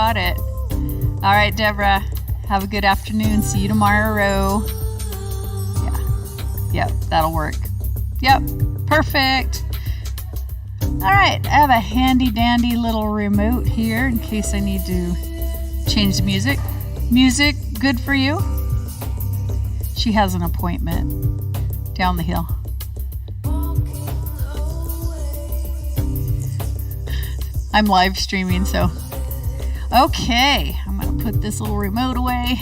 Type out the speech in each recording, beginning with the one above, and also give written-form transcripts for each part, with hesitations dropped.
got it. All right, Deborah. Have a good afternoon. See you tomorrow. Yeah. Yep, that'll work. Yep, perfect. All right, I have a handy dandy little remote here in case I need to change the music. Music, good for you? She has an appointment down the hill. I'm live streaming, so. Okay, I'm going to put this little remote away.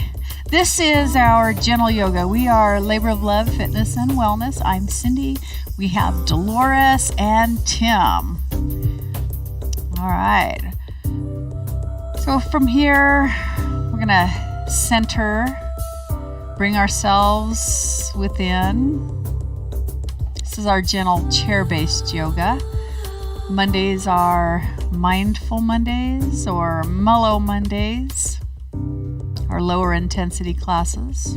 This is our gentle yoga. We are Labor of Love, Fitness, and Wellness. I'm Cindy. We have Dolores and Tim. All right. So from here, we're going to center, bring ourselves within. This is our gentle chair-based yoga. Mondays are Mindful Mondays or Mellow Mondays, our lower intensity classes.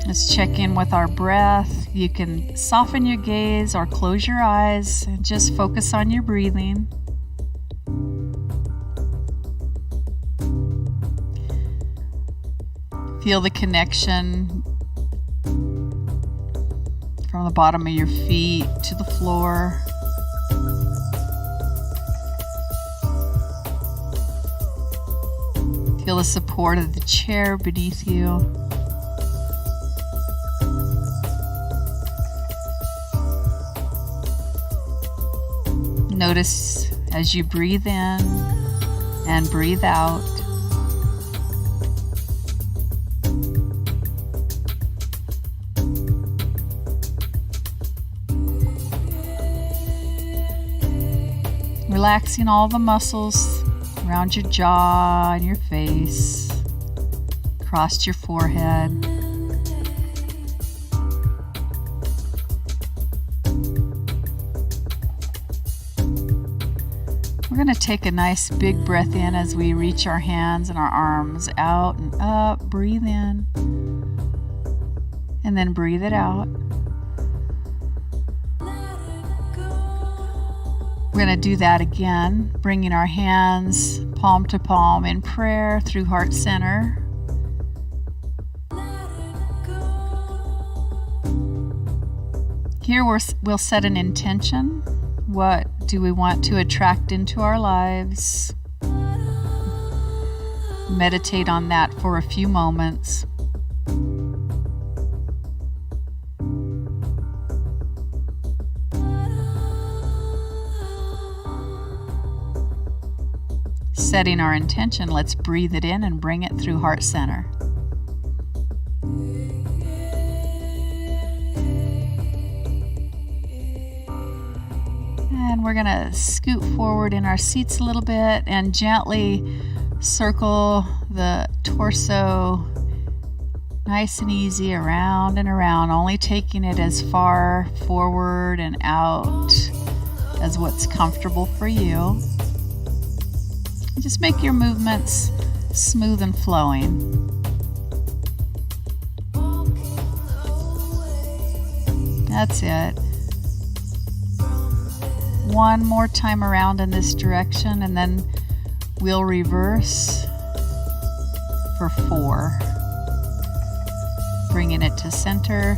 Let's check in with our breath. You can soften your gaze or close your eyes and just focus on your breathing. Feel the connection from the bottom of your feet to the floor. Feel the support of the chair beneath you. Notice as you breathe in and breathe out. Relaxing all the muscles around your jaw and your face, across your forehead. We're going to take a nice big breath in as we reach our hands and our arms out and up. Breathe in and then breathe it out. We're going to do that again, bringing our hands palm to palm in prayer through heart center. Here we'll set an intention. What do we want to attract into our lives? Meditate on that for a few moments. Setting our intention, let's breathe it in and bring it through heart center. And we're going to scoot forward in our seats a little bit and gently circle the torso nice and easy around and around, only taking it as far forward and out as what's comfortable for you. Just make your movements smooth and flowing. That's it. One more time around in this direction, and then we'll reverse for 4. Bringing it to center,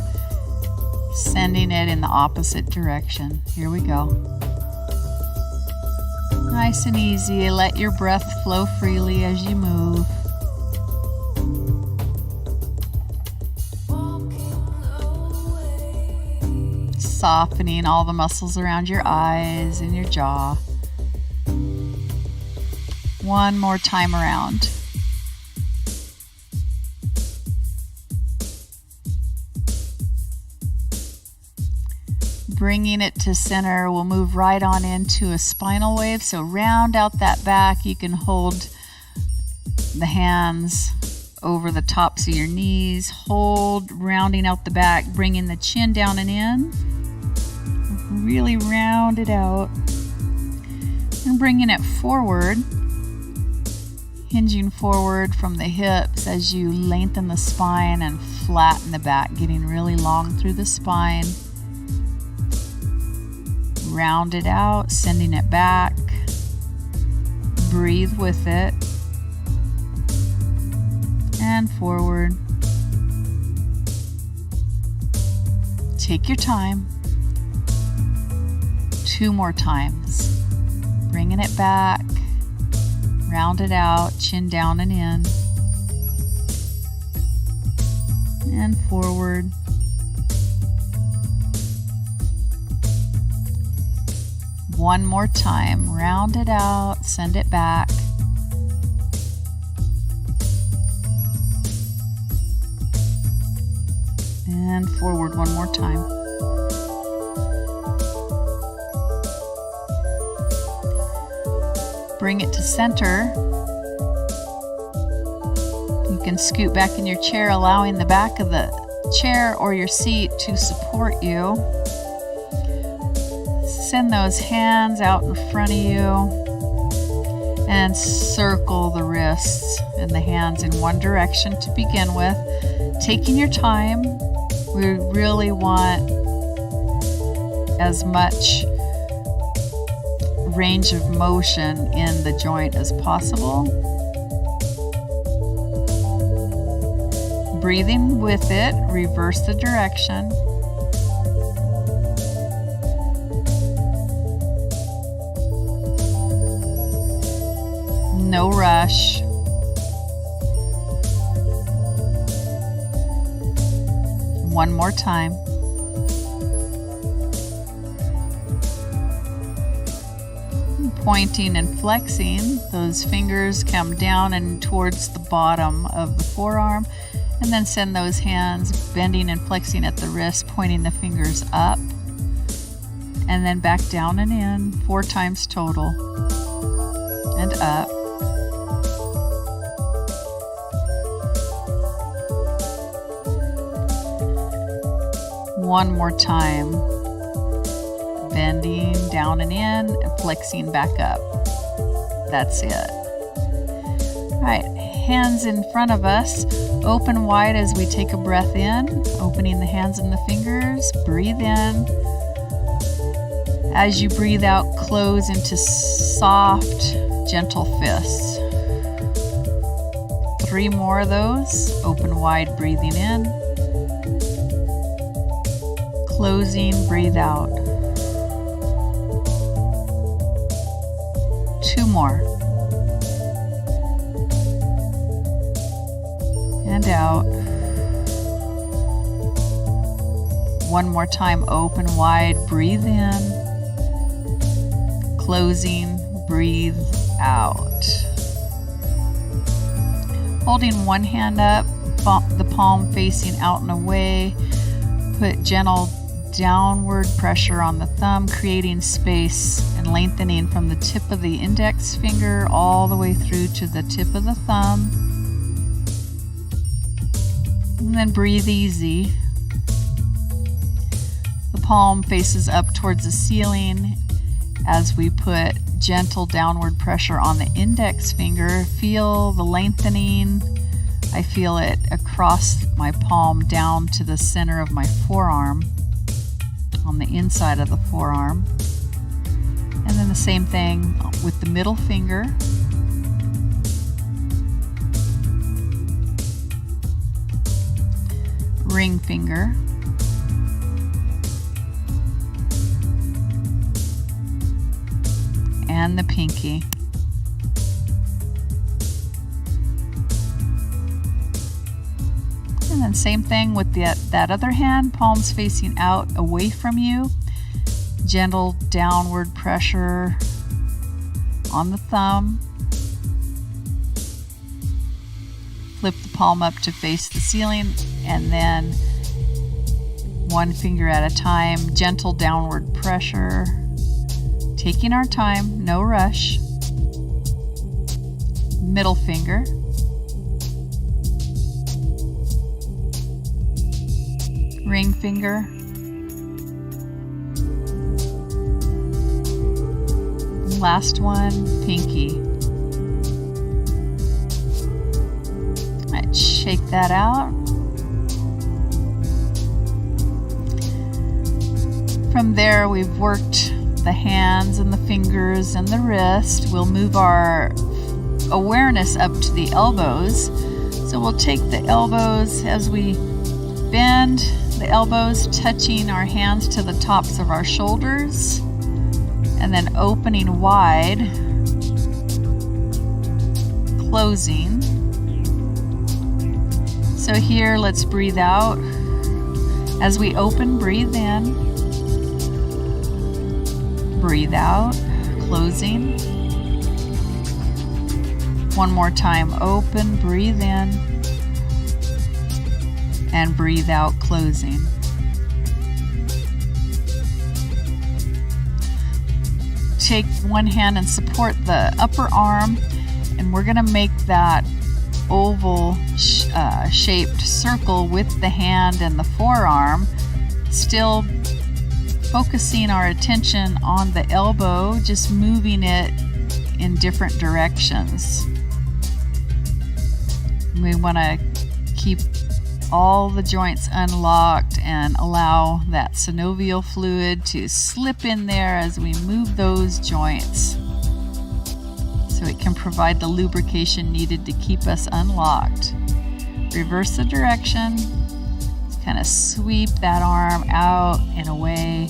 sending it in the opposite direction. Here we go. Nice and easy. Let your breath flow freely as you move. Softening all the muscles around your eyes and your jaw. One more time around. Bringing it to center, we'll move right on into a spinal wave. So round out that back. You can hold the hands over the tops of your knees. Hold, rounding out the back, bringing the chin down and in. Really round it out. And bringing it forward. Hinging forward from the hips as you lengthen the spine and flatten the back, getting really long through the spine. Round it out, sending it back. breathe with it, and forward. Take your time. 2 more times. Bringing it back, round it out, chin down and in, and forward. One more time, round it out, send it back. And forward one more time. Bring it to center. You can scoot back in your chair, allowing the back of the chair or your seat to support you. Send those hands out in front of you and circle the wrists and the hands in one direction to begin with. Taking your time, we really want as much range of motion in the joint as possible. Breathing with it, reverse the direction. No rush. One more time. Pointing and flexing, those fingers come down and towards the bottom of the forearm, and then send those hands bending and flexing at the wrist, pointing the fingers up, and then back down and in 4 times total, and up. One more time. Bending down and in, and flexing back up. That's it. All right, hands in front of us, open wide as we take a breath in, opening the hands and the fingers. Breathe in. As you breathe out, close into soft, gentle fists. 3 more of those. Open wide, breathing in. Closing, breathe out. 2 more. And out. One more time, open wide, breathe in. Closing, breathe out. Holding one hand up, the palm facing out and away. Put gentle downward pressure on the thumb, creating space and lengthening from the tip of the index finger all the way through to the tip of the thumb. And then breathe easy. The palm faces up towards the ceiling as we put gentle downward pressure on the index finger. Feel the lengthening. I feel it across my palm down to the center of my forearm, on the inside of the forearm. And then the same thing with the middle finger. Ring finger. And the pinky. And then same thing with that other hand, palms facing out away from you. Gentle downward pressure on the thumb. Flip the palm up to face the ceiling, and then one finger at a time, gentle downward pressure. Taking our time, no rush. Middle finger. Ring finger. Last one, pinky. All right, shake that out. From there, we've worked the hands and the fingers and the wrist. We'll move our awareness up to the elbows. So we'll take the elbows as we bend the elbows, touching our hands to the tops of our shoulders, and then opening wide, closing. So here, let's breathe out. As we open, breathe in. Breathe out, closing. One more time, open, breathe in, and breathe out, closing. Take one hand and support the upper arm, and we're going to make that oval shaped circle with the hand and the forearm, still focusing our attention on the elbow, just moving it in different directions. We want to keep all the joints unlocked and allow that synovial fluid to slip in there as we move those joints, so it can provide the lubrication needed to keep us unlocked. Reverse the direction, kind of sweep that arm out and away.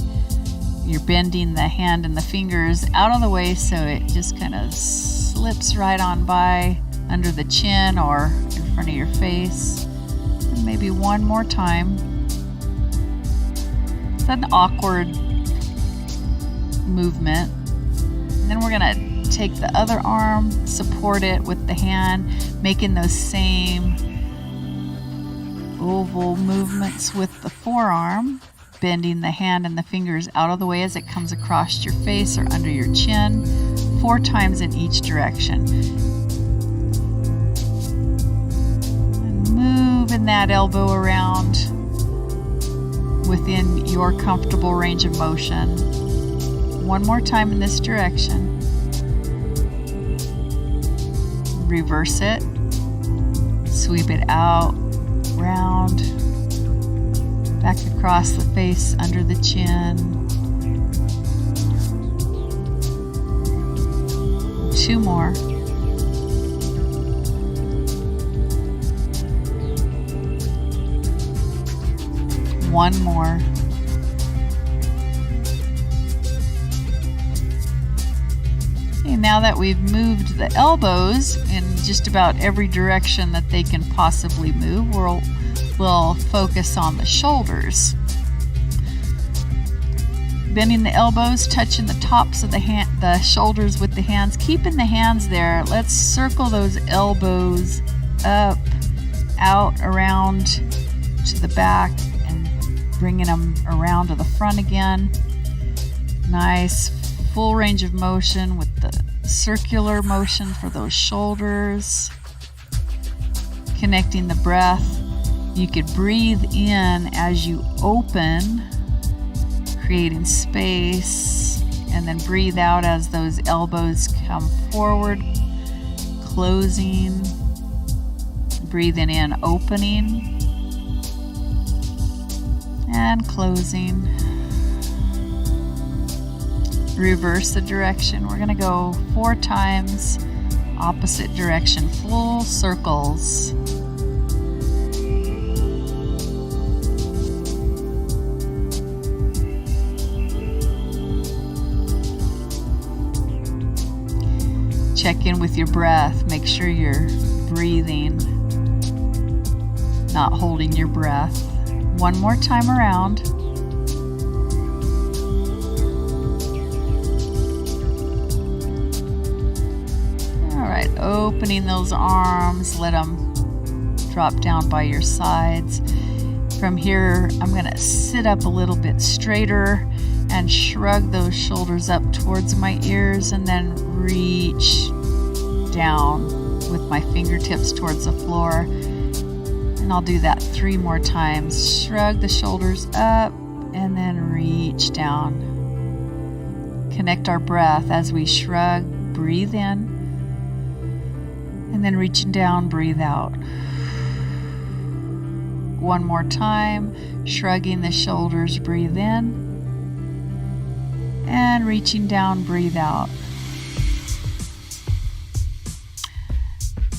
You're bending the hand and the fingers out of the way so it just kind of slips right on by under the chin or in front of your face. And maybe one more time. It's an awkward movement. And then we're going to take the other arm, support it with the hand, making those same oval movements with the forearm, bending the hand and the fingers out of the way as it comes across your face or under your chin, 4 times in each direction. And moving that elbow around within your comfortable range of motion. One more time in this direction. Reverse it. Sweep it out, round, back across the face, under the chin. 2 more. One more. Okay, now that we've moved the elbows in just about every direction that they can possibly move, we'll focus on the shoulders. Bending the elbows, touching the tops of the shoulders with the hands, keeping the hands there. Let's circle those elbows up, out, around to the back, and bringing them around to the front again. Nice full range of motion with the circular motion for those shoulders. Connecting the breath. You could breathe in as you open, creating space, and then breathe out as those elbows come forward, closing. Breathing in, opening, and closing. Reverse the direction. We're going to go 4 times, opposite direction, full circles. Check in with your breath. Make sure you're breathing, not holding your breath. One more time around. All right, opening those arms, let them drop down by your sides. From here, I'm going to sit up a little bit straighter and shrug those shoulders up towards my ears, and then reach down with my fingertips towards the floor. And I'll do that 3 more times. Shrug the shoulders up and then reach down. Connect our breath as we shrug. Breathe in. And then reaching down, breathe out. One more time. Shrugging the shoulders, breathe in. And reaching down, breathe out.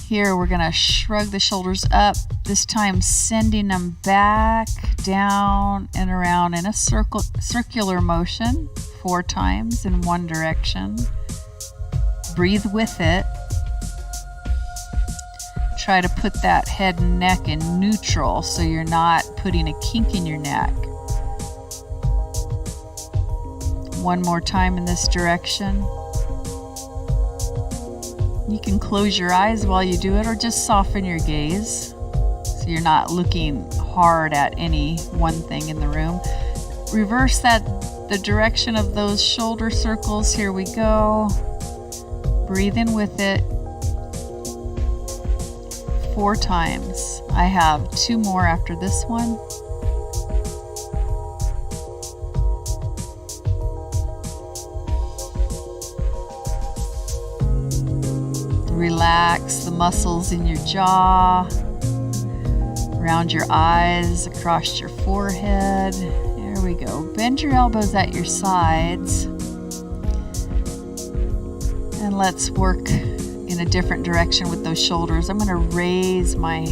Here we're gonna shrug the shoulders up, this time sending them back, down, and around in a circular motion 4 times in one direction. Breathe with it. Try to put that head and neck in neutral so you're not putting a kink in your neck. One more time in this direction. You can close your eyes while you do it or just soften your gaze so you're not looking hard at any one thing in the room. Reverse the direction of those shoulder circles. Here we go. Breathe in with it 4 times. I have 2 more after this one. Relax the muscles in your jaw, around your eyes, across your forehead. There we go. Bend your elbows at your sides. And let's work in a different direction with those shoulders. I'm going to raise my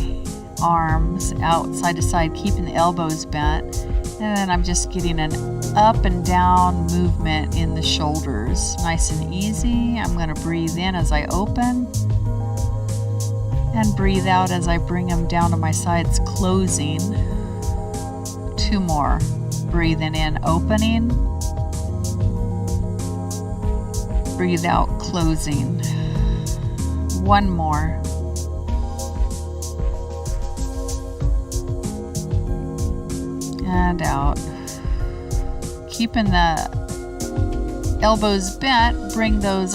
arms out side to side, keeping the elbows bent. And then I'm just getting an up and down movement in the shoulders. Nice and easy. I'm going to breathe in as I open. And breathe out as I bring them down to my sides, closing. 2 more. Breathing in, opening. Breathe out, closing. 1 more. And out. Keeping the elbows bent, bring those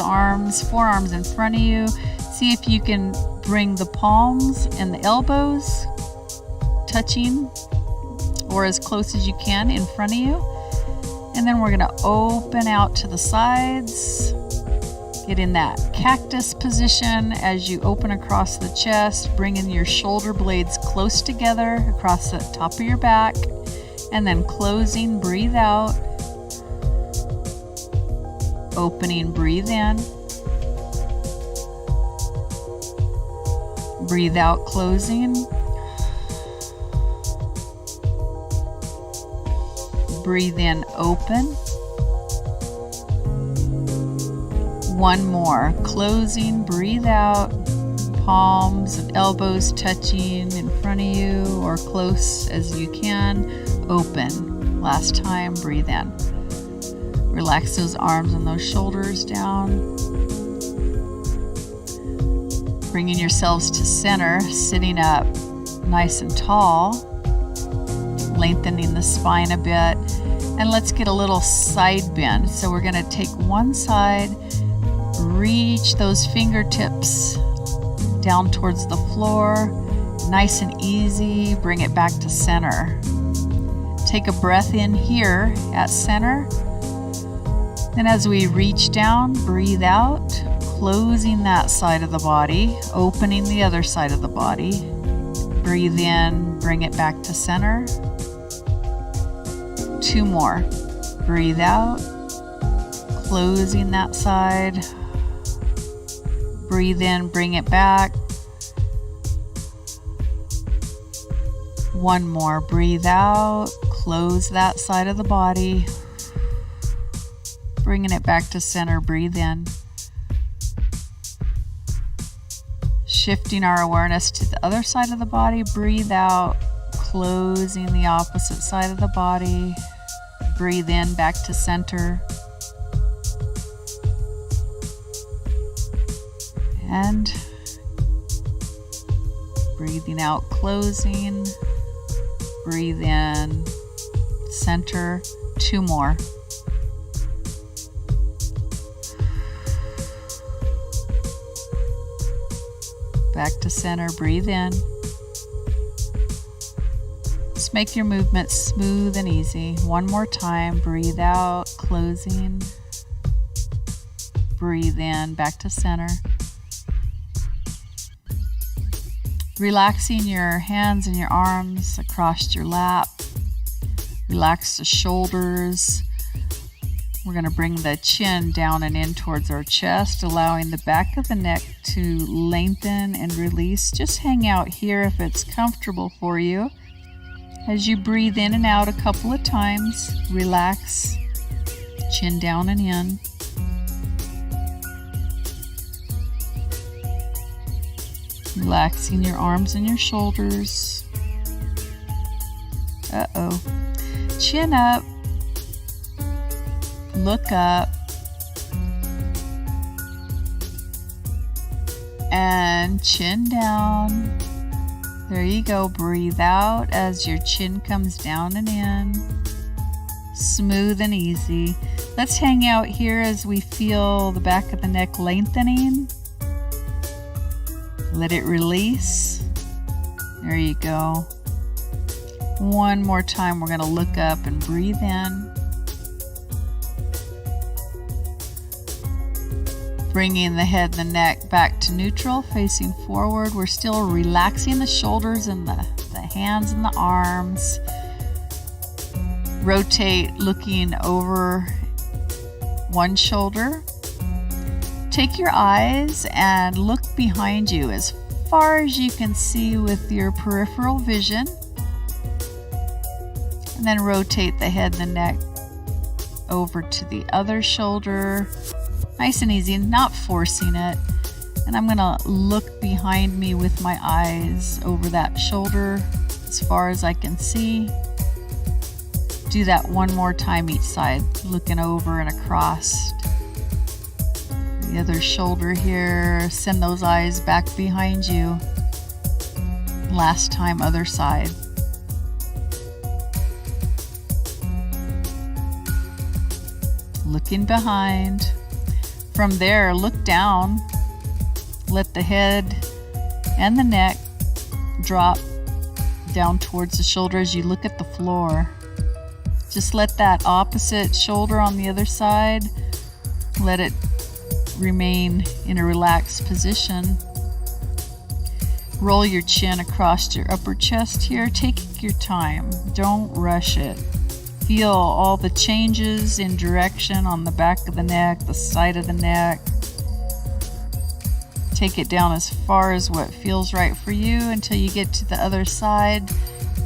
forearms in front of you. See if you can bring the palms and the elbows touching or as close as you can in front of you. And then we're going to open out to the sides. Get in that cactus position as you open across the chest, bringing your shoulder blades close together across the top of your back. And then closing, breathe out. Opening, breathe in. Breathe out, closing. Breathe in, open. 1 more. Closing, breathe out. Palms and elbows touching in front of you or close as you can. Open. Last time, breathe in. Relax those arms and those shoulders down. Bringing yourselves to center, sitting up nice and tall, lengthening the spine a bit. And let's get a little side bend. So we're going to take one side, reach those fingertips down towards the floor, nice and easy, bring it back to center. Take a breath in here at center. Then as we reach down, breathe out, closing that side of the body, opening the other side of the body. Breathe in, bring it back to center. 2 more. Breathe out, closing that side. Breathe in, bring it back. 1 more. Breathe out, close that side of the body. Bringing it back to center, breathe in. Shifting our awareness to the other side of the body, breathe out, closing the opposite side of the body. Breathe in, back to center. And breathing out, closing. Breathe in, center. 2 more. Back to center, breathe in. Just make your movement smooth and easy. 1 more time, breathe out, closing. Breathe in, back to center. Relaxing your hands and your arms across your lap. Relax the shoulders. We're going to bring the chin down and in towards our chest, allowing the back of the neck to lengthen and release. Just hang out here if it's comfortable for you. As you breathe in and out a couple of times, relax, chin down and in. Relaxing your arms and your shoulders. Uh-oh. Chin up. Look up. And chin down. There you go. Breathe out as your chin comes down and in. Smooth and easy. Let's hang out here as we feel the back of the neck lengthening. Let it release. There you go. One more time, we're going to look up and breathe in. Bringing the head and the neck back to neutral, facing forward. We're still relaxing the shoulders and the hands and the arms. Rotate, looking over one shoulder. Take your eyes and look behind you as far as you can see with your peripheral vision. And then rotate the head and the neck over to the other shoulder. Nice and easy, not forcing it. And I'm going to look behind me with my eyes over that shoulder as far as I can see. Do that one more time each side, looking over and across. The other shoulder here, send those eyes back behind you. Last time, other side. Looking behind. From there, look down. Let the head and the neck drop down towards the shoulder as you look at the floor. Just let that opposite shoulder on the other side, let it remain in a relaxed position. Roll your chin across your upper chest here. Take your time. Don't rush it. Feel all the changes in direction on the back of the neck, the side of the neck. Take it down as far as what feels right for you until you get to the other side.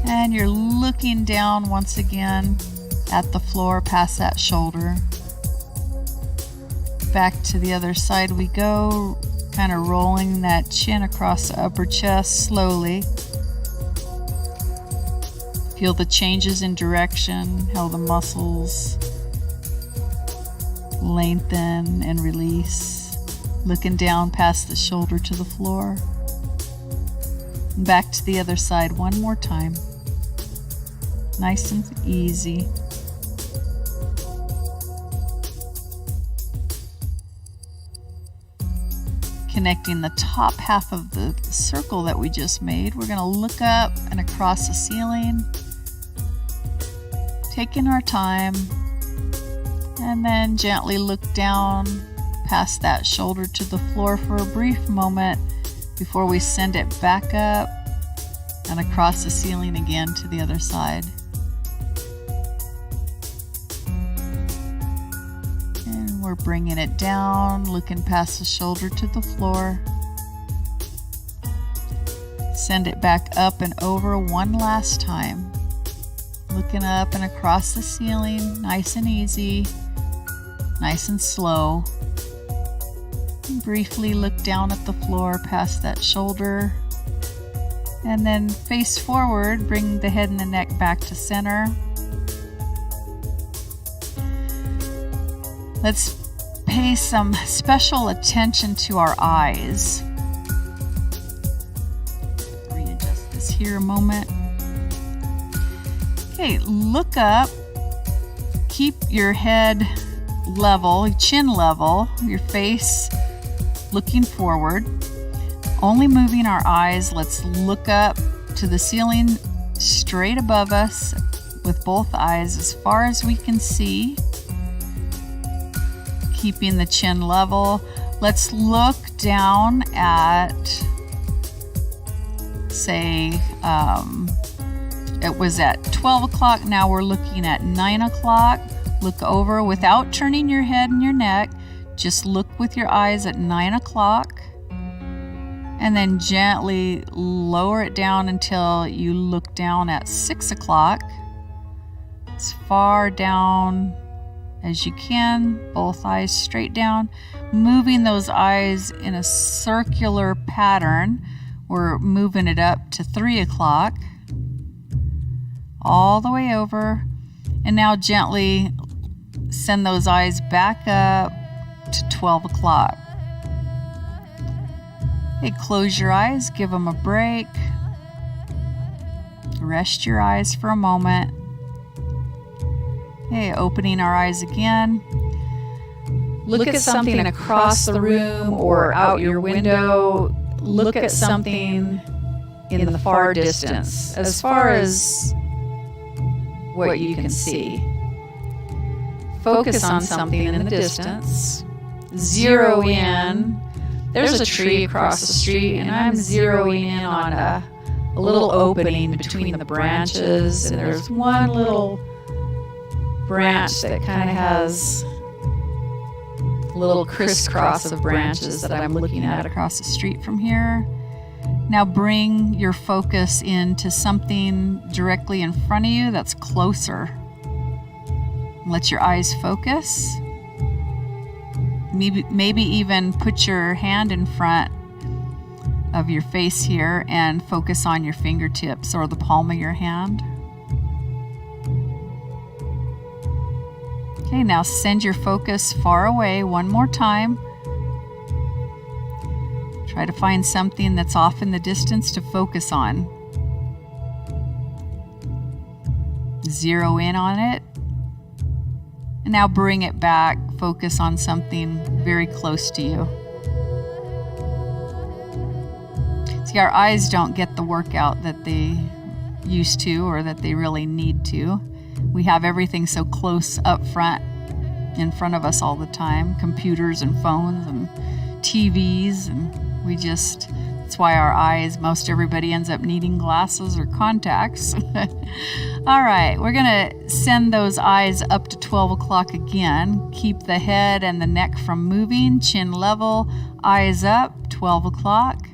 And you're looking down once again at the floor past that shoulder. Back to the other side we go, kind of rolling that chin across the upper chest slowly. Feel the changes in direction, how the muscles lengthen and release. Looking down past the shoulder to the floor. And back to the other side one more time. Nice and easy. Connecting the top half of the circle that we just made, we're going to look up and across the ceiling, taking our time, and then gently look down past that shoulder to the floor for a brief moment before we send it back up and across the ceiling again to the other side. And we're bringing it down, looking past the shoulder to the floor. Send it back up and over one last time. Looking up and across the ceiling, nice and easy, nice and slow. And briefly look down at the floor past that shoulder. And then face forward, bring the head and the neck back to center. Let's pay some special attention to our eyes. Readjust this here a moment. Okay, look up. Keep your head level, chin level, your face looking forward. Only moving our eyes, let's look up to the ceiling straight above us with both eyes as far as we can see. Keeping the chin level. Let's look down at, say, it was at 12 o'clock, now we're looking at 9 o'clock. Look over without turning your head and your neck. Just look with your eyes at 9 o'clock. And then gently lower it down until you look down at 6 o'clock. As far down as you can, both eyes straight down. Moving those eyes in a circular pattern. We're moving it up to 3 o'clock. All the way over. And now gently send those eyes back up to 12 o'clock. Okay, close your eyes, give them a break. Rest your eyes for a moment. Okay, opening our eyes again. Look at something across the room or out your window. Look at something in the far distance, as far as what you can see. Focus on something in the distance. Zero in. There's a tree across the street, and I'm zeroing in on a little opening between the branches, and there's one little branch that kind of has a little crisscross of branches that I'm looking at across the street from here. Now bring your focus into something directly in front of you that's closer. Let your eyes focus. Maybe even put your hand in front of your face here and focus on your fingertips or the palm of your hand. Okay, now send your focus far away one more time. Try to find something that's off in the distance to focus on. Zero in on it. And now bring it back. Focus on something very close to you. See, our eyes don't get the workout that they used to or that they really need to. We have everything so close up front, in front of us all the time. Computers and phones and TVs, and that's why our eyes, most everybody ends up needing glasses or contacts. All right, we're gonna send those eyes up to 12 o'clock again. Keep the head and the neck from moving, chin level, eyes up, 12 o'clock.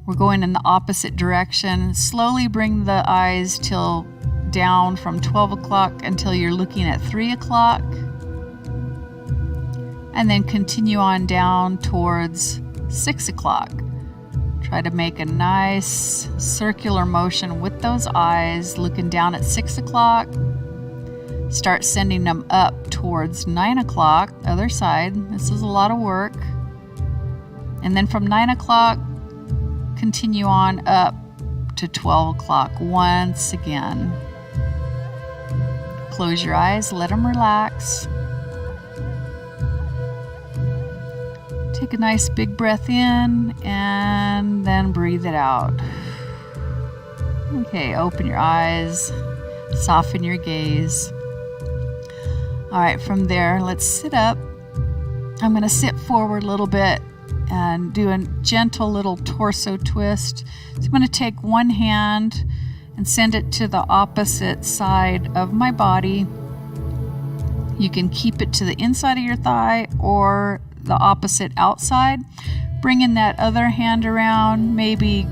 We're going in the opposite direction. Slowly bring the eyes down from 12 o'clock until you're looking at 3 o'clock. And then continue on down towards 6 o'clock. Try to make a nice circular motion with those eyes, looking down at 6 o'clock. Start sending them up towards 9 o'clock, other side. This is a lot of work. And then from 9 o'clock, continue on up to 12 o'clock once again. Close your eyes, let them relax. Take a nice big breath in and then breathe it out. Okay, open your eyes, soften your gaze. All right, from there, let's sit up. I'm going to sit forward a little bit and do a gentle little torso twist. So I'm going to take one hand and send it to the opposite side of my body. You can keep it to the inside of your thigh or the opposite outside. Bringing that other hand around, maybe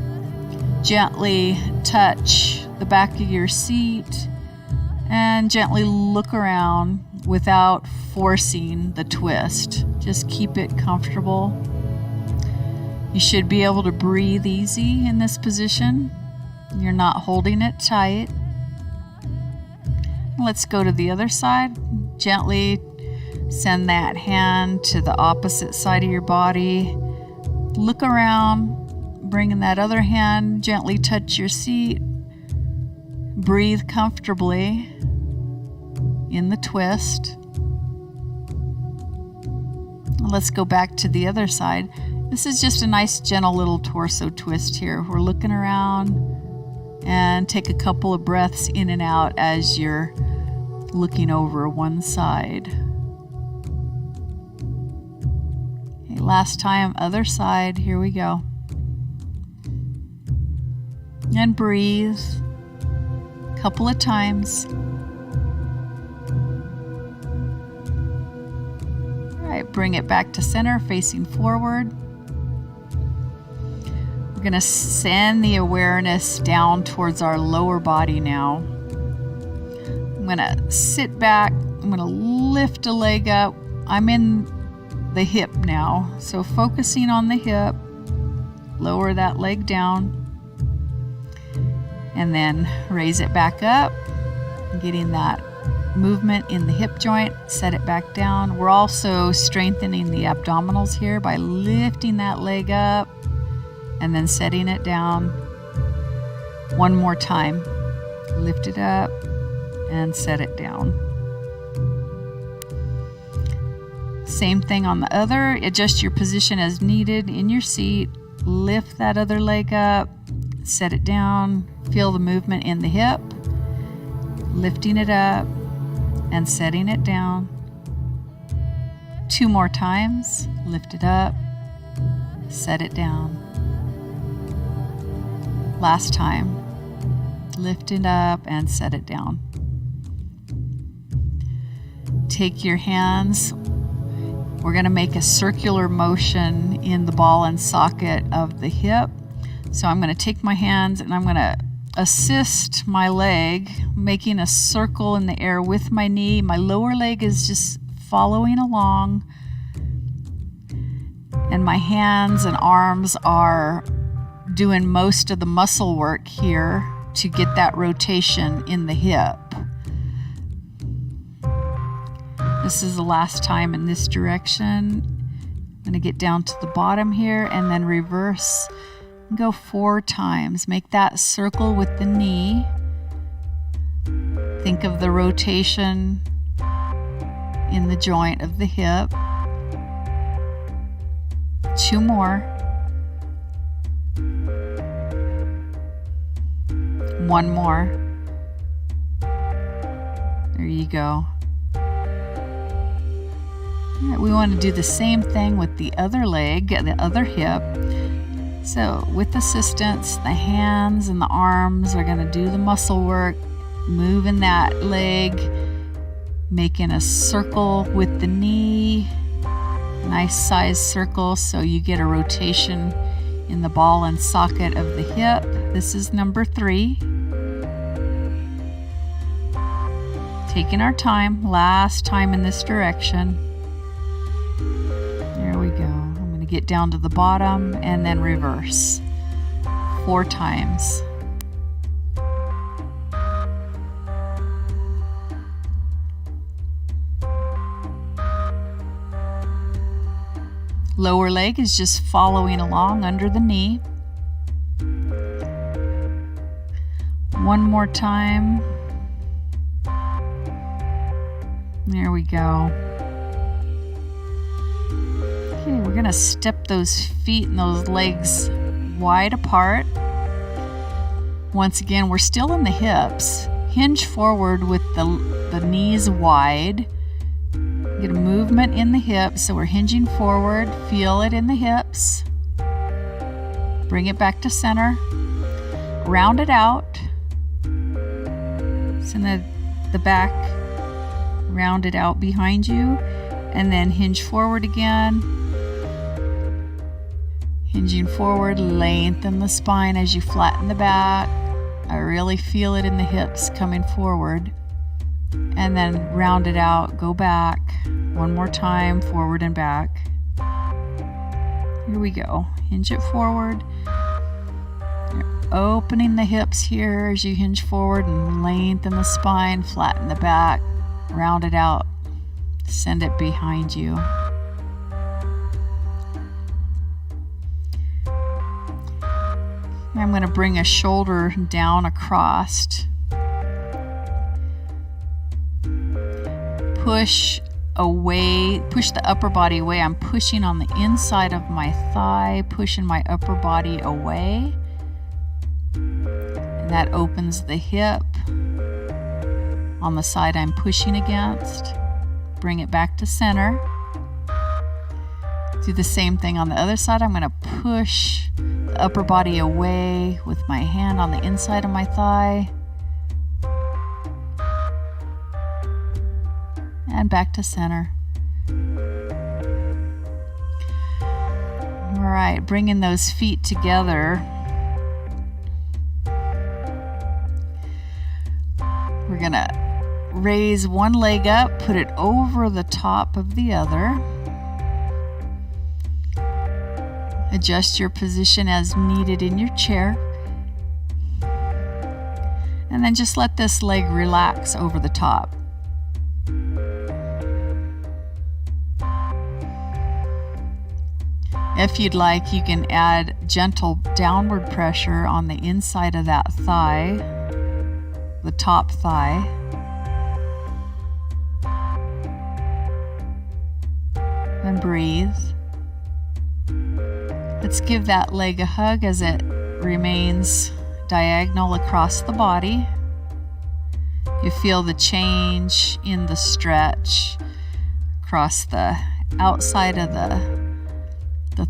gently touch the back of your seat and gently look around without forcing the twist. Just keep it comfortable. You should be able to breathe easy in this position. You're not holding it tight. Let's go to the other side. Gently send that hand to the opposite side of your body. Look around, bringing that other hand, gently touch your seat. Breathe comfortably in the twist. Let's go back to the other side. This is just a nice, gentle little torso twist here. We're looking around and take a couple of breaths in and out as you're looking over one side. Okay, last time, other side. Here we go. And breathe a couple of times. right, bring it back to center, facing forward. We're going to send the awareness down towards our lower body now. I'm going to sit back. I'm going to lift a leg up. I'm in the hip now. So focusing on the hip, lower that leg down, and then raise it back up, getting that movement in the hip joint, set it back down. We're also strengthening the abdominals here by lifting that leg up and then setting it down. One more time. Lift it up and set it down. Same thing on the other. Adjust your position as needed in your seat. Lift that other leg up, set it down. Feel the movement in the hip. Lifting it up and setting it down. 2 more times. Lift it up, set it down. Last time. Lift it up and set it down. Take your hands. We're going to make a circular motion in the ball and socket of the hip. So I'm going to take my hands and I'm going to assist my leg, making a circle in the air with my knee. My lower leg is just following along. And my hands and arms are doing most of the muscle work here to get that rotation in the hip. This is the last time in this direction. I'm going to get down to the bottom here and then reverse. Go 4 times. Make that circle with the knee. Think of the rotation in the joint of the hip. 2 more. 1 more. There you go. All right, we want to do the same thing with the other leg, the other hip. So with assistance, the hands and the arms are going to do the muscle work, moving that leg, making a circle with the knee, nice size circle so you get a rotation in the ball and socket of the hip. This is number 3. Taking our time, last time in this direction. There we go. I'm going to get down to the bottom and then reverse 4 times. Lower leg is just following along under the knee. 1 more time. There we go. Okay, we're going to step those feet and those legs wide apart. Once again, we're still in the hips. Hinge forward with the knees wide. Get a movement in the hips, so we're hinging forward. Feel it in the hips. Bring it back to center. Round it out. Send the back, round it out behind you, and then hinge forward again. Hinging forward, lengthen the spine as you flatten the back. I really feel it in the hips coming forward. And then round it out, go back. 1 more time, forward and back. Here we go. Hinge it forward. You're opening the hips here as you hinge forward and lengthen the spine, flatten the back, round it out, send it behind you. I'm going to bring a shoulder down across. Push away, push the upper body away. I'm pushing on the inside of my thigh, pushing my upper body away. And that opens the hip on the side I'm pushing against. Bring it back to center. Do the same thing on the other side. I'm going to push the upper body away with my hand on the inside of my thigh. And back to center. All right, bringing those feet together. We're gonna raise one leg up, put it over the top of the other. Adjust your position as needed in your chair. And then just let this leg relax over the top. If you'd like, you can add gentle downward pressure on the inside of that thigh, the top thigh. And breathe. Let's give that leg a hug as it remains diagonal across the body. You feel the change in the stretch across the outside of the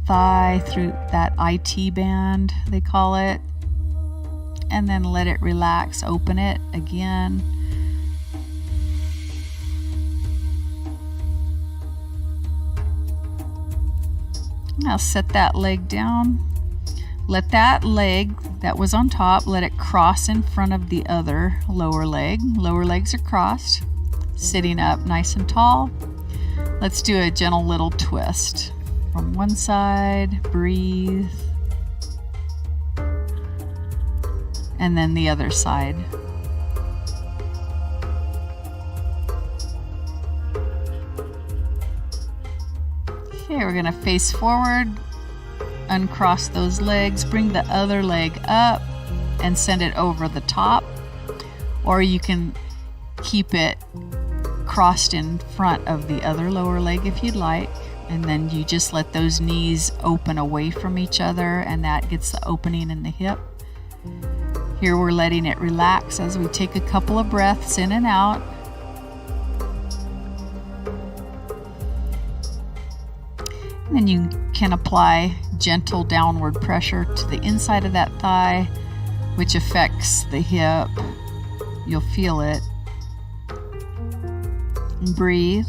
thigh through that IT band, they call it. And then let it relax, open it again. Now set that leg down. Let that leg that was on top, let it cross in front of the other lower leg. Lower legs are crossed, sitting up nice and tall. Let's do a gentle little twist. From one side, breathe. And then the other side. Okay, we're gonna face forward, uncross those legs, bring the other leg up and send it over the top. Or you can keep it crossed in front of the other lower leg if you'd like. And then you just let those knees open away from each other, and that gets the opening in the hip. Here we're letting it relax as we take a couple of breaths in and out. And then you can apply gentle downward pressure to the inside of that thigh, which affects the hip. You'll feel it. And breathe.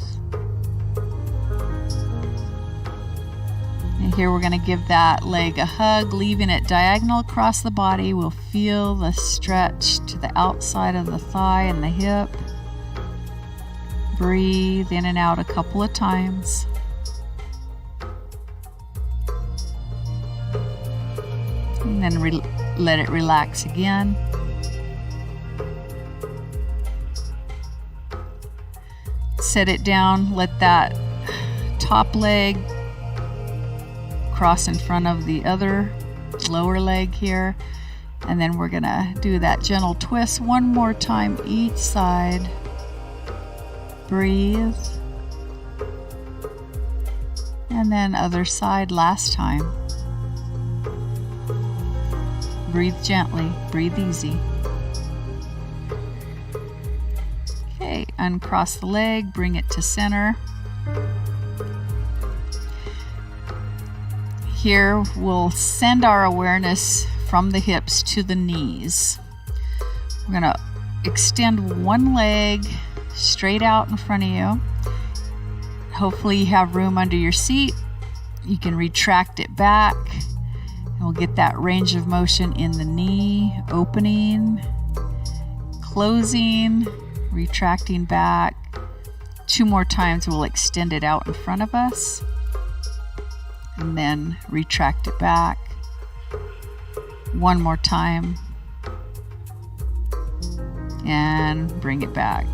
And here we're going to give that leg a hug, leaving it diagonal across the body. We'll feel the stretch to the outside of the thigh and the hip. Breathe in and out a couple of times. And then let it relax again. Set it down, let that top leg cross in front of the other lower leg here. And then we're gonna do that gentle twist one more time each side. Breathe. And then other side last time. Breathe gently, breathe easy. Okay, uncross the leg, bring it to center. Here we'll send our awareness from the hips to the knees. We're gonna extend one leg straight out in front of you. Hopefully you have room under your seat. You can retract it back. And we'll get that range of motion in the knee, opening, closing, retracting back. 2 more times we'll extend it out in front of us. And then retract it back. 1 more time. And bring it back.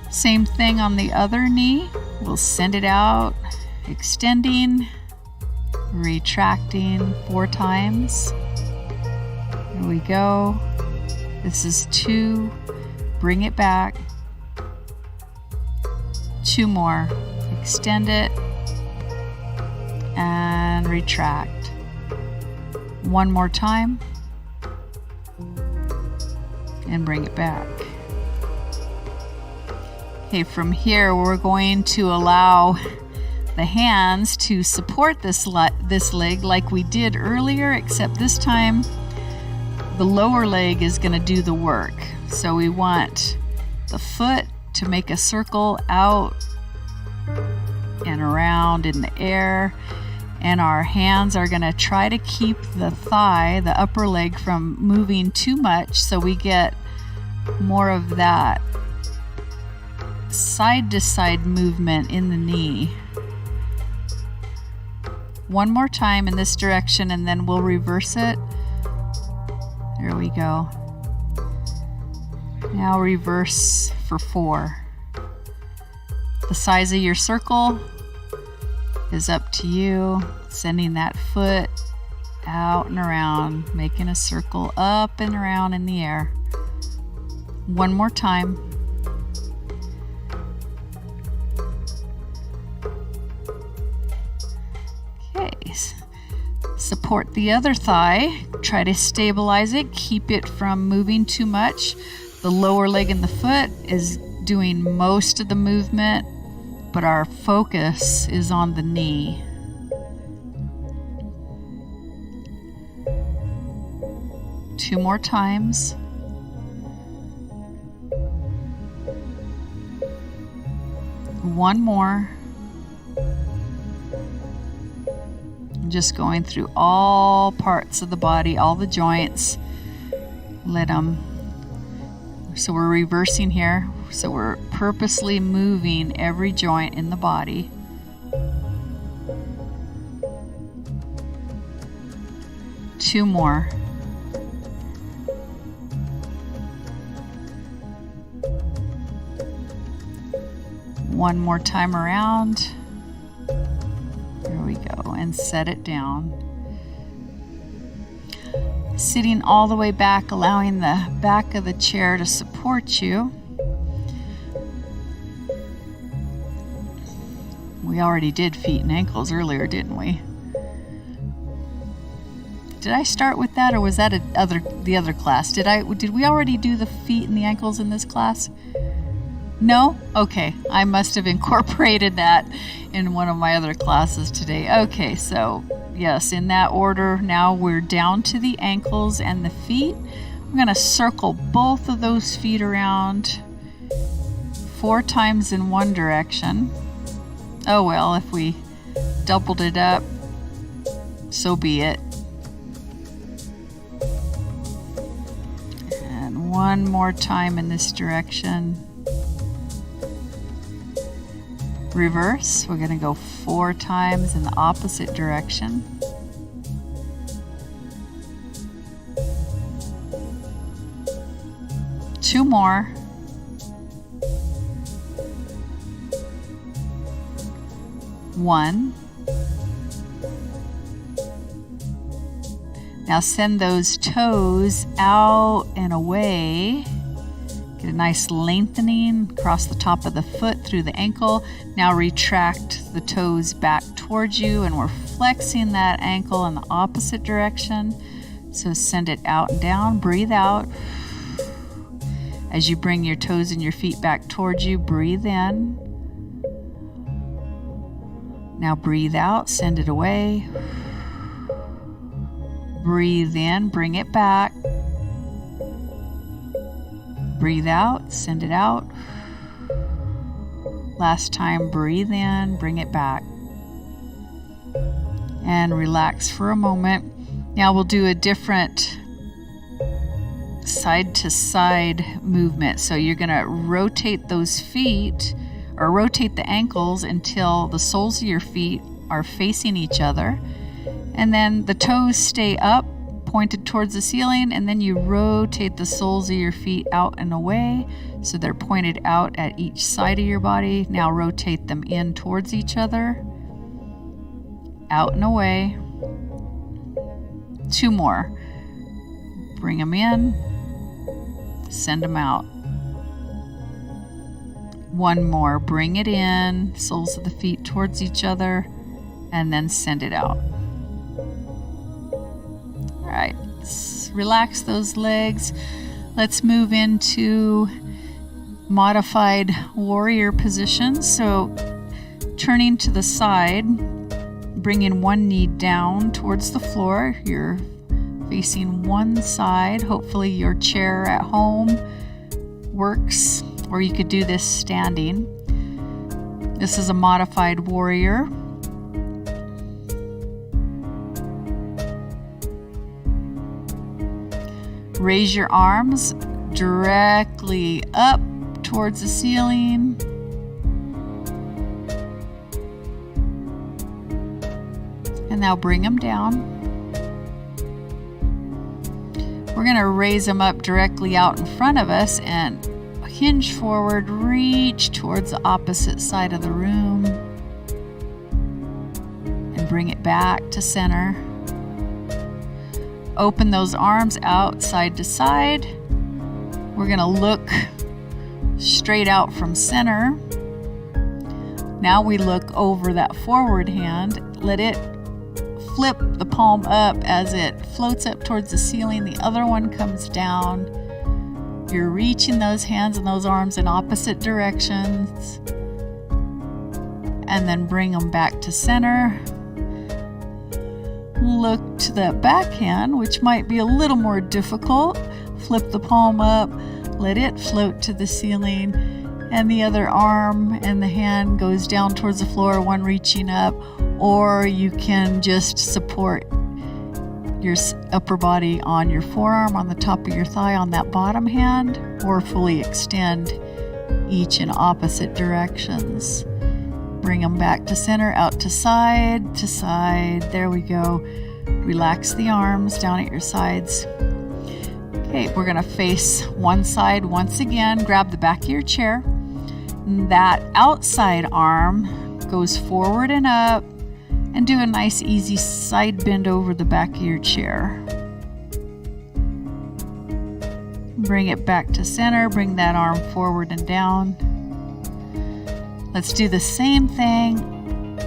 Same thing on the other knee. We'll send it out, extending, retracting 4 times. Here we go. This is 2. Bring it back. 2 more. Extend it and retract. 1 more time and bring it back. Okay, from here we're going to allow the hands to support this leg like we did earlier, except this time the lower leg is going to do the work. So we want the foot to make a circle out and around in the air, And our hands are going to try to keep the thigh, the upper leg, from moving too much so we get more of that side-to-side movement in the knee. One more time in this direction and then we'll reverse it. There we go. Now reverse for 4. The size of your circle is up to you. Sending that foot out and around, making a circle up and around in the air. One more time. Okay. Support the other thigh. Try to stabilize it. Keep it from moving too much. The lower leg and the foot is doing most of the movement, but our focus is on the knee. Two more times. One more. Just going through all parts of the body, all the joints. Let them. So we're reversing here. So we're purposely moving every joint in the body. Two more. One more time around. There we go, and set it down. Sitting all the way back, allowing the back of the chair to support you. We already did feet and ankles earlier, didn't we? Did I start with that, or was that the other class? Did we already do the feet and the ankles in this class? No? Okay, I must have incorporated that in one of my other classes today. Okay, so yes, in that order. Now we're down to the ankles and the feet. I'm going to circle both of those feet around 4 times in one direction. Oh well, if we doubled it up, so be it. And one more time in this direction. Reverse. We're going to go 4 times in the opposite direction. Two more. One. Now send those toes out and away. Get a nice lengthening across the top of the foot through the ankle. Now retract the toes back towards you, and we're flexing that ankle in the opposite direction. So send it out and down. Breathe out. As you bring your toes and your feet back towards you, breathe in. Now breathe out, send it away. Breathe in, bring it back. Breathe out, send it out. Last time, breathe in, bring it back. And relax for a moment. Now we'll do a different side to side movement. So you're going to rotate those feet, or rotate the ankles until the soles of your feet are facing each other. And then the toes stay up, pointed towards the ceiling, and then you rotate the soles of your feet out and away so they're pointed out at each side of your body. Now rotate them in towards each other, out and away. 2 more. Bring them in, send them out. 1 more. Bring it in, soles of the feet towards each other, and then send it out. All right, relax those legs. Let's move into modified warrior position. So turning to the side, bringing one knee down towards the floor. You're facing one side. Hopefully your chair at home works, or you could do this standing. This is a modified warrior. Raise your arms directly up towards the ceiling. And now bring them down. We're going to raise them up directly out in front of us and hinge forward, reach towards the opposite side of the room, and bring it back to center. Open those arms out side to side. We're going to look straight out from center. Now we look over that forward hand. Let it flip the palm up as it floats up towards the ceiling. The other one comes down. You're reaching those hands and those arms in opposite directions. And then bring them back to center. Look to that back hand, which might be a little more difficult. Flip the palm up, let it float to the ceiling, and the other arm and the hand goes down towards the floor, one reaching up, or you can just support your upper body on your forearm, on the top of your thigh, on that bottom hand, or fully extend each in opposite directions. Bring them back to center, out to side, to side. There we go. Relax the arms down at your sides. Okay, we're gonna face one side once again. Grab the back of your chair. That outside arm goes forward and up, and do a nice easy side bend over the back of your chair. Bring it back to center, bring that arm forward and down. Let's do the same thing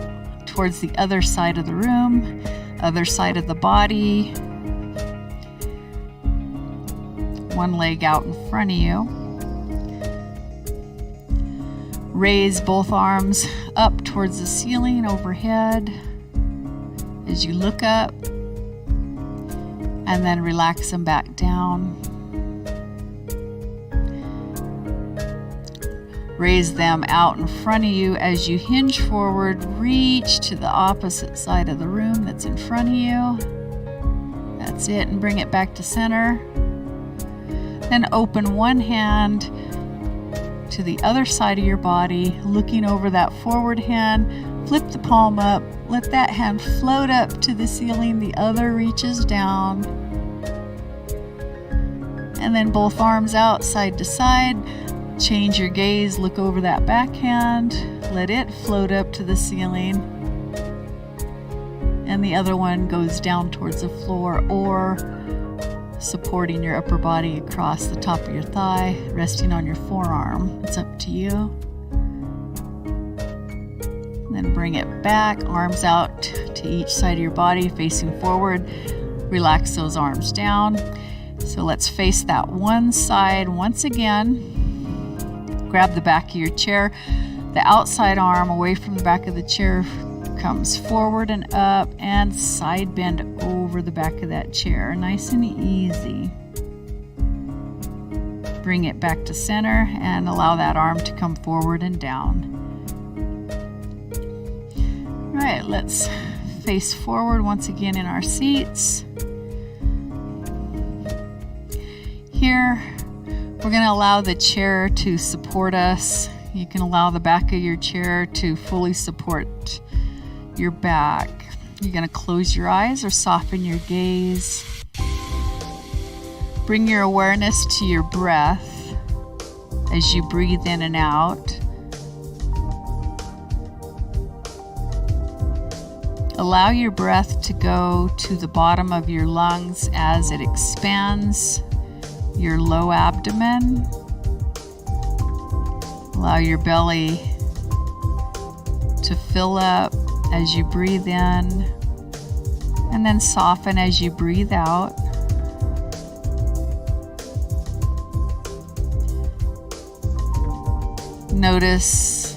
towards the other side of the room, other side of the body. One leg out in front of you. Raise both arms up towards the ceiling overhead as you look up, and then relax them back down. Raise them out in front of you as you hinge forward, reach to the opposite side of the room that's in front of you. That's it, and bring it back to center. Then open one hand to the other side of your body, looking over that forward hand. Flip the palm up, let that hand float up to the ceiling, the other reaches down. And then both arms out side to side. Change your gaze, look over that back hand, let it float up to the ceiling, and the other one goes down towards the floor, or supporting your upper body across the top of your thigh, resting on your forearm. It's up to you. And then bring it back, arms out to each side of your body, facing forward. Relax those arms down. So let's face that one side once again. Grab the back of your chair. The outside arm away from the back of the chair comes forward and up, and side bend over the back of that chair. Nice and easy. Bring it back to center and allow that arm to come forward and down. All right, let's face forward once again in our seats. Here, we're going to allow the chair to support us. You can allow the back of your chair to fully support your back. You're going to close your eyes or soften your gaze. Bring your awareness to your breath as you breathe in and out. Allow your breath to go to the bottom of your lungs as it expands your low abdomen. Allow your belly to fill up as you breathe in, and then soften as you breathe out. Notice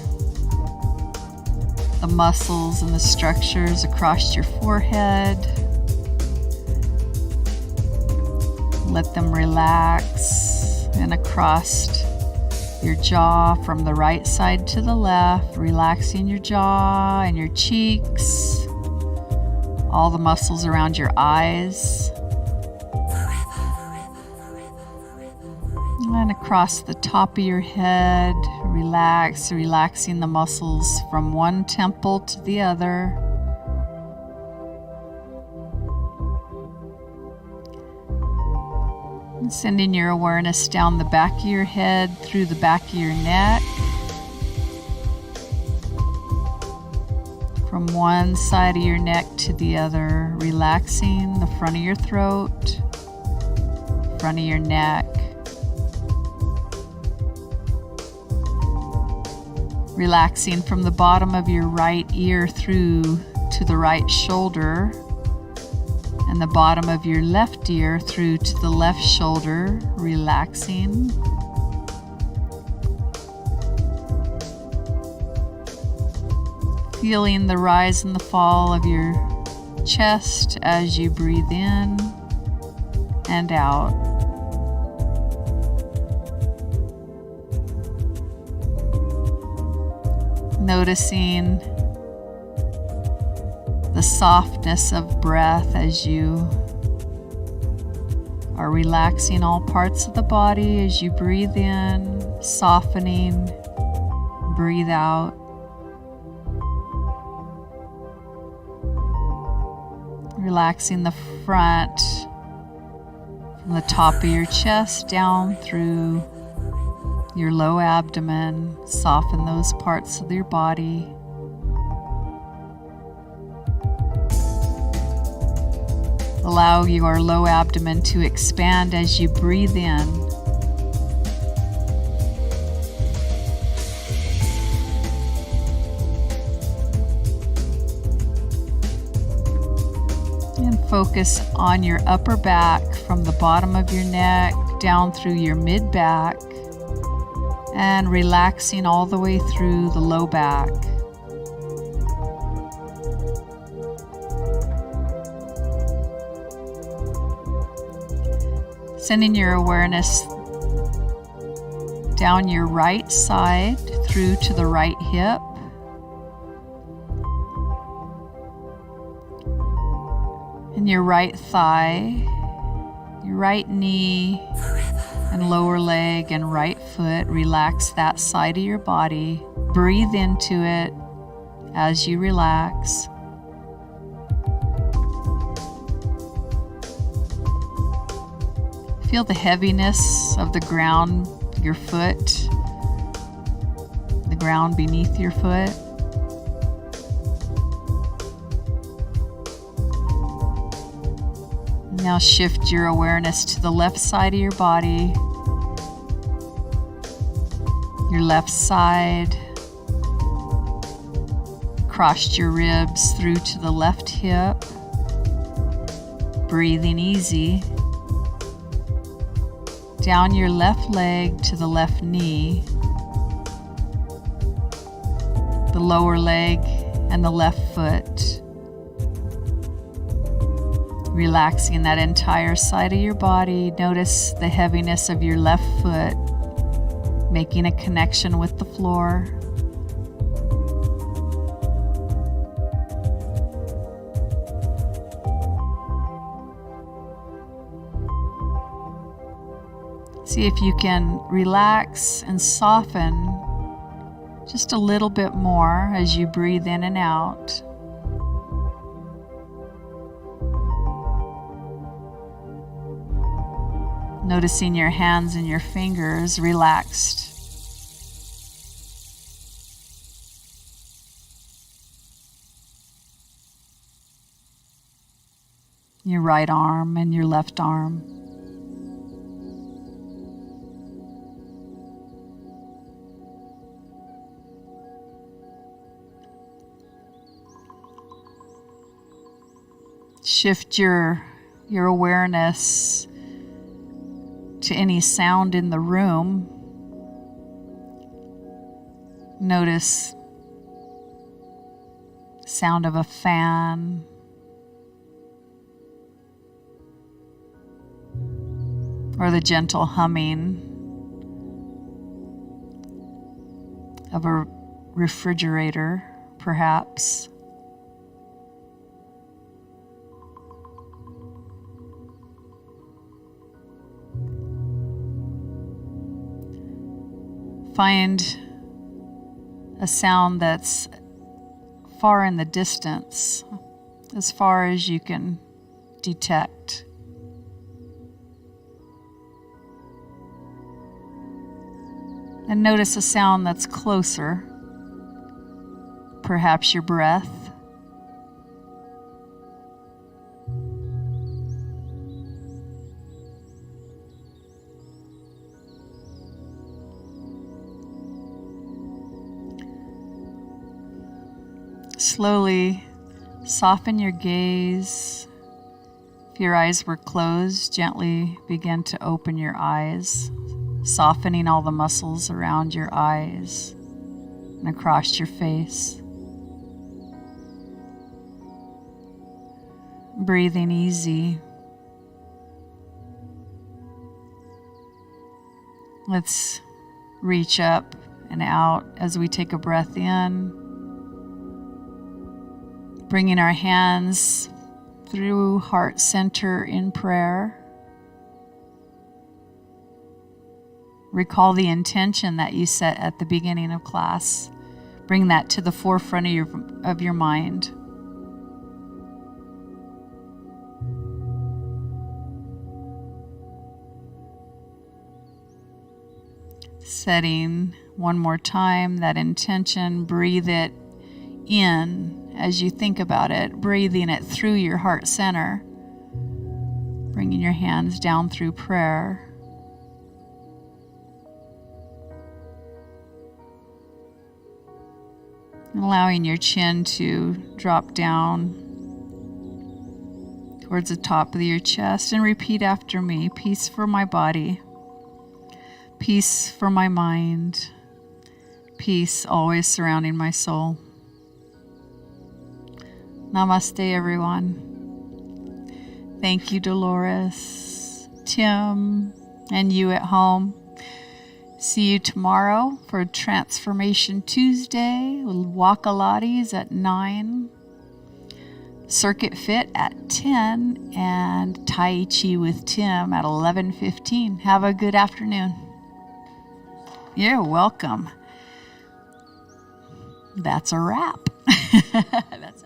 the muscles and the structures across your forehead. Let them relax, and across your jaw from the right side to the left, relaxing your jaw and your cheeks, all the muscles around your eyes. And across the top of your head, relaxing the muscles from one temple to the other. And sending your awareness down the back of your head, through the back of your neck. From one side of your neck to the other, relaxing the front of your throat, front of your neck. Relaxing from the bottom of your right ear through to the right shoulder, and the bottom of your left ear through to the left shoulder, relaxing. Feeling the rise and the fall of your chest as you breathe in and out. Noticing the softness of breath as you are relaxing all parts of the body as you breathe in, softening, breathe out. Relaxing the front from the top of your chest down through your low abdomen. Soften those parts of your body. Allow your low abdomen to expand as you breathe in. And focus on your upper back from the bottom of your neck down through your mid-back, and relaxing all the way through the low back. Sending your awareness down your right side through to the right hip. And your right thigh, your right knee, and lower leg and right foot. Relax that side of your body. Breathe into it as you relax. Feel the heaviness of the ground, your foot, the ground beneath your foot. Now shift your awareness to the left side of your body, your left side, crossed your ribs through to the left hip, breathing easy, down your left leg to the left knee, the lower leg and the left foot. Relaxing that entire side of your body. Notice the heaviness of your left foot, making a connection with the floor. See if you can relax and soften just a little bit more as you breathe in and out. Noticing your hands and your fingers relaxed. Your right arm and your left arm. Shift your awareness to any sound in the room. Notice the sound of a fan, or the gentle humming of a refrigerator, perhaps. Find a sound that's far in the distance, as far as you can detect. And notice a sound that's closer, perhaps your breath. Slowly soften your gaze. If your eyes were closed, gently begin to open your eyes, softening all the muscles around your eyes and across your face. Breathing easy. Let's reach up and out as we take a breath in, bringing our hands through heart center in prayer. Recall the intention that you set at the beginning of class. Bring that to the forefront of your mind. Setting one more time that intention, breathe it in as you think about it, breathing it through your heart center, bringing your hands down through prayer. Allowing your chin to drop down towards the top of your chest, and repeat after me. Peace for my body, peace for my mind, peace always surrounding my soul. Namaste, everyone. Thank you, Dolores, Tim, and you at home. See you tomorrow for Transformation Tuesday with Wakalates at 9, Circuit Fit at 10, and Tai Chi with Tim at 11:15. Have a good afternoon. You're welcome. That's a wrap. That's